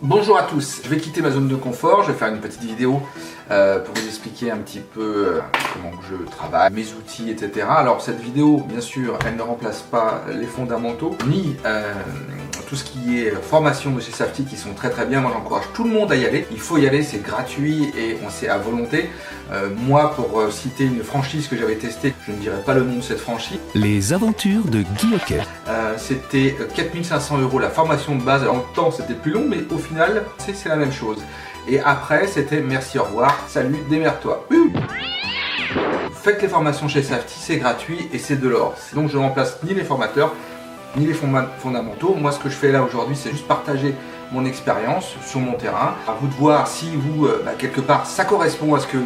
Bonjour à tous, je vais quitter ma zone de confort, je vais faire une petite vidéo pour vous expliquer un petit peu comment je travaille, mes outils, etc. Alors cette vidéo, bien sûr, elle ne remplace pas les fondamentaux, ni tout ce qui est formation de chez Safety qui sont très bien. Moi j'encourage tout le monde à y aller, il faut y aller, c'est gratuit et on sait à volonté. Moi, pour citer une franchise que j'avais testée, je ne dirai pas le nom de cette franchise. Les aventures de Guy Hockey. C'était 4500 € la formation de base. En le temps c'était plus long, mais au final c'est la même chose. Et après c'était merci, au revoir, salut, démerde-toi. Faites les formations chez Safety, c'est gratuit et c'est de l'or. Donc je ne remplace ni les formateurs ni les fondamentaux. Moi ce que je fais là aujourd'hui, c'est juste partager mon expérience sur mon terrain. À vous de voir si vous, quelque part, ça correspond à ce que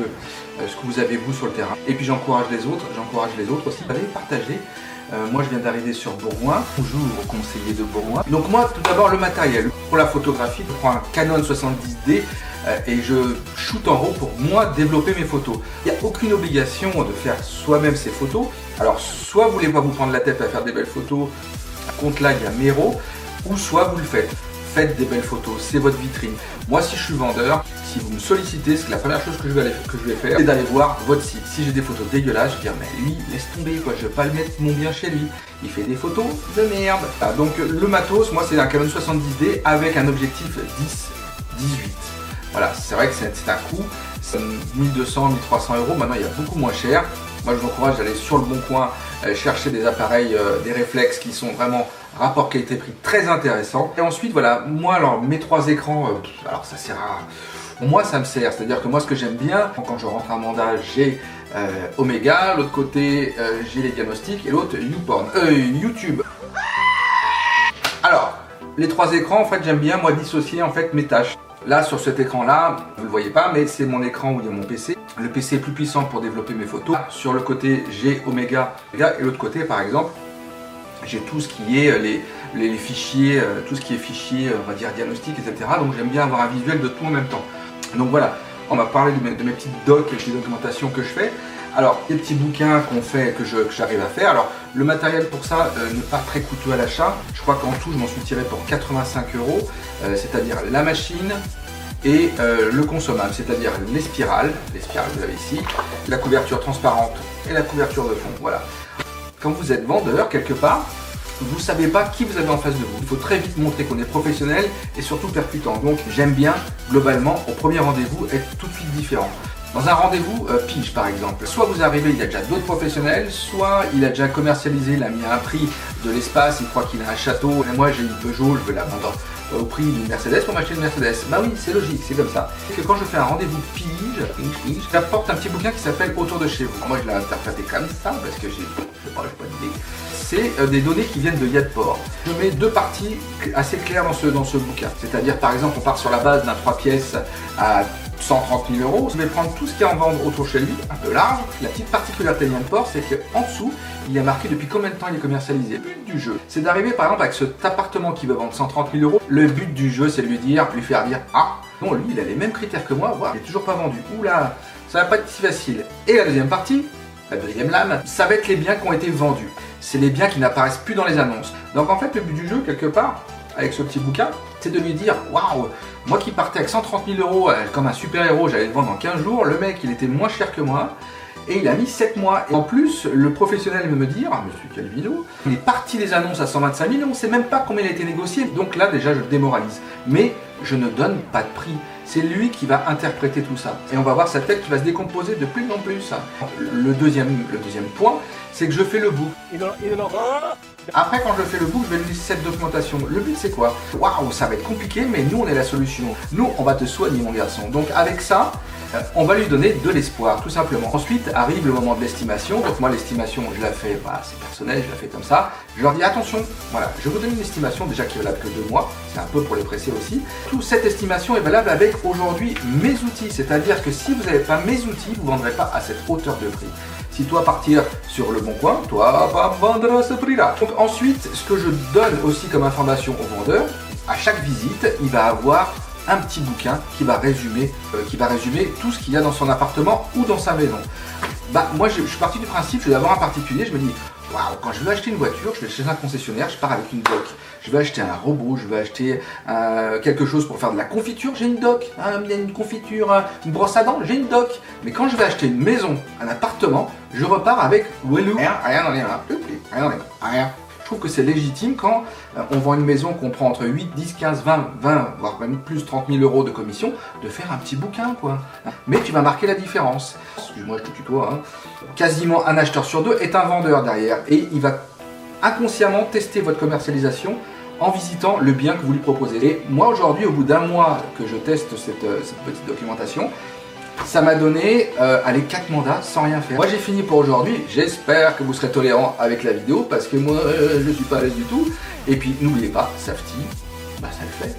vous avez vous sur le terrain. Et puis j'encourage les autres aussi. Allez partager. Moi je viens d'arriver sur Bourgoin, bonjour conseiller de Bourgoin. Donc moi tout d'abord le matériel. Pour la photographie, je prends un Canon 70D et je shoot en RAW pour moi développer mes photos. Il n'y a aucune obligation de faire soi-même ces photos. Alors soit vous voulez pas vous prendre la tête à faire des belles photos, compte là il y a Mero, ou soit vous le faites. Faites des belles photos, c'est votre vitrine. Moi si je suis vendeur, si vous me sollicitez, c'est la première chose que je vais faire, c'est d'aller voir votre site. Si j'ai des photos dégueulasses, je vais dire mais lui, laisse tomber quoi, je vais pas le mettre mon bien chez lui. Il fait des photos de merde. Ah, donc le matos, moi c'est un Canon 70D avec un objectif 10-18. Voilà, c'est vrai que c'est un coût, c'est 1200, 1300 €, maintenant il y a beaucoup moins cher. Moi je vous encourage d'aller sur le bon coin, chercher des appareils, des réflexes qui sont vraiment rapport qualité-prix très intéressant. Et ensuite voilà, moi alors mes trois écrans, alors ça sert à... Moi ça me sert, c'est-à-dire que moi ce que j'aime bien, quand je rentre un mandat, j'ai Omega, l'autre côté j'ai les diagnostics et l'autre YouTube. Alors, les trois écrans en fait j'aime bien moi dissocier en fait mes tâches. Là sur cet écran là, vous ne le voyez pas mais c'est mon écran où il y a mon PC. Le PC est plus puissant pour développer mes photos. Sur le côté j'ai Omega et l'autre côté par exemple j'ai tout ce qui est les fichiers, tout ce qui est fichiers, on va dire diagnostic, etc. Donc j'aime bien avoir un visuel de tout en même temps. Donc voilà, on va parler de mes petites docs et petites documentations que je fais. Alors, des petits bouquins qu'on fait, que j'arrive à faire. Alors, le matériel pour ça n'est pas très coûteux à l'achat. Je crois qu'en tout, je m'en suis tiré pour 85 €, c'est-à-dire la machine et le consommable, c'est-à-dire les spirales que vous avez ici, la couverture transparente et la couverture de fond. Voilà. Quand vous êtes vendeur quelque part, vous ne savez pas qui vous avez en face de vous. Il faut très vite montrer qu'on est professionnel et surtout percutant. Donc j'aime bien globalement au premier rendez-vous être tout de suite différent. Dans un rendez-vous pige par exemple, soit vous arrivez, il y a déjà d'autres professionnels, soit il a déjà commercialisé, il a mis un prix de l'espace, il croit qu'il a un château, et moi j'ai une Peugeot, je veux la vendre au prix d'une Mercedes pour m'acheter une Mercedes. Bah oui, c'est logique, c'est comme ça. C'est que quand je fais un rendez-vous pige, j'apporte un petit bouquin qui s'appelle Autour de chez vous. Moi je l'ai interprété comme ça parce que j'ai pas d'idée. C'est des données qui viennent de Yadport. Je mets deux parties assez claires dans ce bouquin. C'est-à-dire par exemple on part sur la base d'un 3 pièces à 130 000 €, je vais prendre tout ce qu'il y a en vente autour chez lui, un peu large. La petite particularité de Yadport, c'est qu'en dessous, il y a marqué depuis combien de temps il est commercialisé. Le but du jeu, c'est d'arriver par exemple avec cet appartement qui va vendre 130 000 €. Le but du jeu, c'est de lui faire dire ah non, lui il a les mêmes critères que moi, voilà, il n'est toujours pas vendu. Oula, ça va pas être si facile. Et la deuxième partie, la deuxième lame, ça va être les biens qui ont été vendus. C'est les biens qui n'apparaissent plus dans les annonces. Donc en fait, le but du jeu, quelque part, avec ce petit bouquin, c'est de lui dire waouh, moi qui partais avec 130 000 € comme un super héros, j'allais le vendre en 15 jours, le mec il était moins cher que moi et il a mis 7 mois. Et en plus, le professionnel veut me dire, ah monsieur Calvino, il est parti des annonces à 125 000, on ne sait même pas combien il a été négocié. Donc là déjà je le démoralise. Mais je ne donne pas de prix. C'est lui qui va interpréter tout ça. Et on va voir sa tête qui va se décomposer de plus en plus. Le deuxième point, c'est que je fais le book. Après, quand je fais le book, je vais lui laisser cette documentation. Le but, c'est quoi? Waouh, ça va être compliqué, mais nous, on est la solution. Nous, on va te soigner, mon garçon. Donc, avec ça, on va lui donner de l'espoir, tout simplement. Ensuite, arrive le moment de l'estimation. Donc, moi, l'estimation, je la fais, c'est personnel, je la fais comme ça. Je leur dis, attention, voilà, je vous donne une estimation déjà qui est valable que 2 mois. C'est un peu pour les presser aussi. Toute cette estimation est valable avec aujourd'hui mes outils. C'est-à-dire que si vous n'avez pas mes outils, vous ne vendrez pas à cette hauteur de prix. Si toi partir sur le bon coin, toi vas vendre à ce prix-là. Donc ensuite, ce que je donne aussi comme information au vendeur, à chaque visite, il va avoir un petit bouquin qui va résumer tout ce qu'il y a dans son appartement ou dans sa maison. Moi je suis parti du principe, je vais avoir un particulier, je me dis, Waouh, quand je veux acheter une voiture, je vais chez un concessionnaire, je pars avec une doc. Je vais acheter un robot, je vais acheter quelque chose pour faire de la confiture, j'ai une doc. Il y a une confiture, une brosse à dents, j'ai une doc. Mais quand je vais acheter une maison, un appartement, je repars avec rien dans les mains, rien dans les mains, rien. Je trouve que c'est légitime quand on vend une maison qu'on prend entre 8, 10, 15, 20, voire même plus 30 000 euros de commission, de faire un petit bouquin, quoi. Mais tu vas marquer la différence. Excuse-moi, je te tutoie. Hein. Quasiment un acheteur sur deux est un vendeur derrière et il va inconsciemment tester votre commercialisation en visitant le bien que vous lui proposez. Et moi aujourd'hui, au bout d'un mois que je teste cette petite documentation, ça m'a donné 4 mandats sans rien faire. Moi j'ai fini pour aujourd'hui, j'espère que vous serez tolérants avec la vidéo parce que moi je suis pas à l'aise du tout. Et puis n'oubliez pas, Safety, ça le fait.